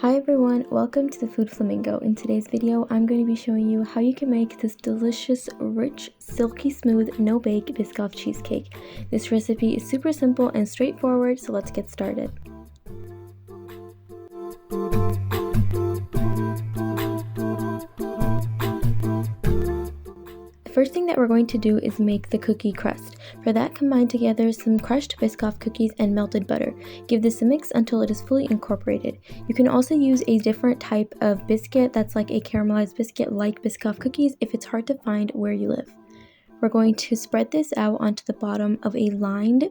Hi everyone, welcome to the Food Flamingo. In today's video, I'm going to be showing you how you can make this delicious, rich, silky smooth, no-bake Biscoff cheesecake. This recipe is super simple and straightforward, so let's get started. The first thing that we're going to do is make the cookie crust. For that, combine together some crushed Biscoff cookies and melted butter. Give this a mix until it is fully incorporated. You can also use a different type of biscuit that's like a caramelized biscuit like Biscoff cookies if it's hard to find where you live. We're going to spread this out onto the bottom of a lined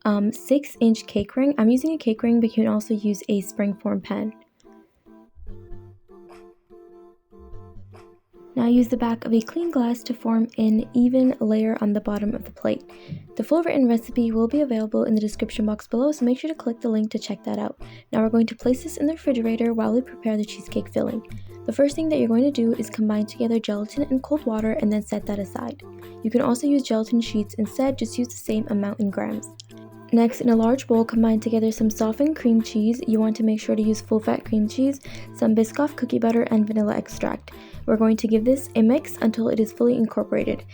6-inch cake ring. I'm using a cake ring, but you can also use a springform pan. Now use the back of a clean glass to form an even layer on the bottom of the plate. The full written recipe will be available in the description box below, so make sure to click the link to check that out. Now we're going to place this in the refrigerator while we prepare the cheesecake filling. The first thing that you're going to do is combine together gelatin and cold water and then set that aside. You can also use gelatin sheets instead, just use the same amount in grams. Next, in a large bowl, combine together some softened cream cheese. You want to make sure to use full-fat cream cheese, some Biscoff cookie butter, and vanilla extract. We're going to give this a mix until it is fully incorporated.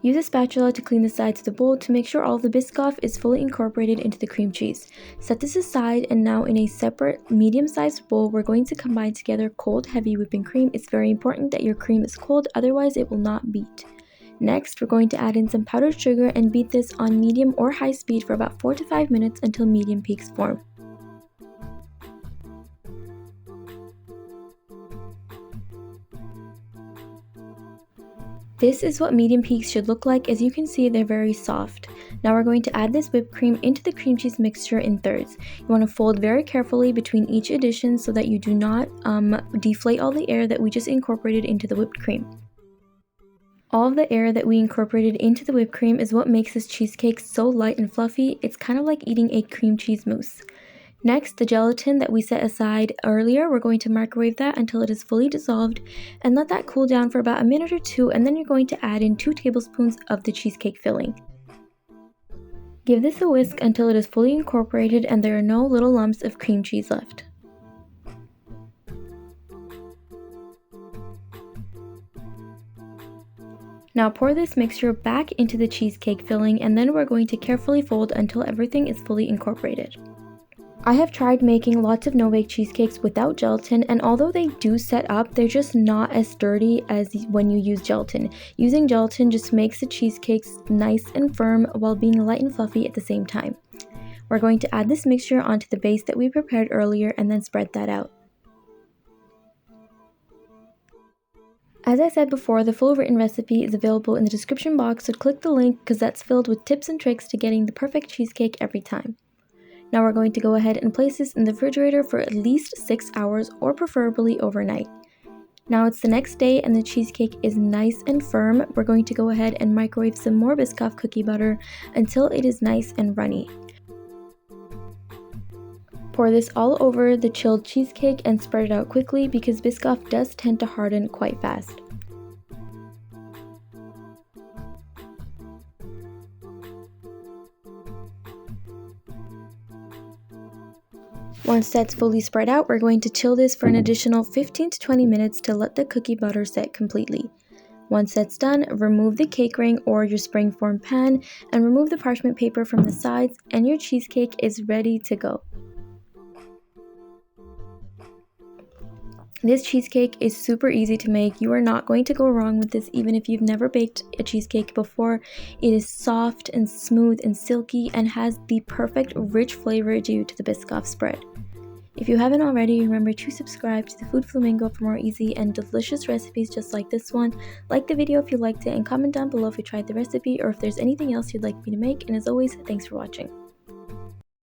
Use a spatula to clean the sides of the bowl to make sure all of the Biscoff is fully incorporated into the cream cheese. Set this aside, and now in a separate medium-sized bowl, we're going to combine together cold, heavy whipping cream. It's very important that your cream is cold, otherwise it will not beat. Next, we're going to add in some powdered sugar and beat this on medium or high speed for about 4 to 5 minutes until medium peaks form. This is what medium peaks should look like. As you can see, they're very soft. Now we're going to add this whipped cream into the cream cheese mixture in thirds. You want to fold very carefully between each addition so that you do not deflate all the air that we just incorporated into the whipped cream. All of the air that we incorporated into the whipped cream is what makes this cheesecake so light and fluffy. It's kind of like eating a cream cheese mousse. Next, the gelatin that we set aside earlier, we're going to microwave that until it is fully dissolved and let that cool down for about a minute or two, and then you're going to add in 2 tablespoons of the cheesecake filling. Give this a whisk until it is fully incorporated and there are no little lumps of cream cheese left. Now pour this mixture back into the cheesecake filling, and then we're going to carefully fold until everything is fully incorporated. I have tried making lots of no-bake cheesecakes without gelatin, and although they do set up, they're just not as sturdy as when you use gelatin. Using gelatin just makes the cheesecakes nice and firm while being light and fluffy at the same time. We're going to add this mixture onto the base that we prepared earlier and then spread that out. As I said before, the full written recipe is available in the description box, so click the link because that's filled with tips and tricks to getting the perfect cheesecake every time. Now we're going to go ahead and place this in the refrigerator for at least 6 hours, or preferably overnight. Now it's the next day and the cheesecake is nice and firm. We're going to go ahead and microwave some more Biscoff cookie butter until it is nice and runny. Pour this all over the chilled cheesecake and spread it out quickly because Biscoff does tend to harden quite fast. Once that's fully spread out, we're going to chill this for an additional 15 to 20 minutes to let the cookie butter set completely. Once that's done, remove the cake ring or your springform pan and remove the parchment paper from the sides, and your cheesecake is ready to go. This cheesecake is super easy to make. You are not going to go wrong with this even if you've never baked a cheesecake before. It is soft and smooth and silky and has the perfect rich flavor due to the Biscoff spread. If you haven't already, remember to subscribe to the Food Flamingo for more easy and delicious recipes just like this one. Like the video if you liked it and comment down below if you tried the recipe or if there's anything else you'd like me to make. And as always, thanks for watching.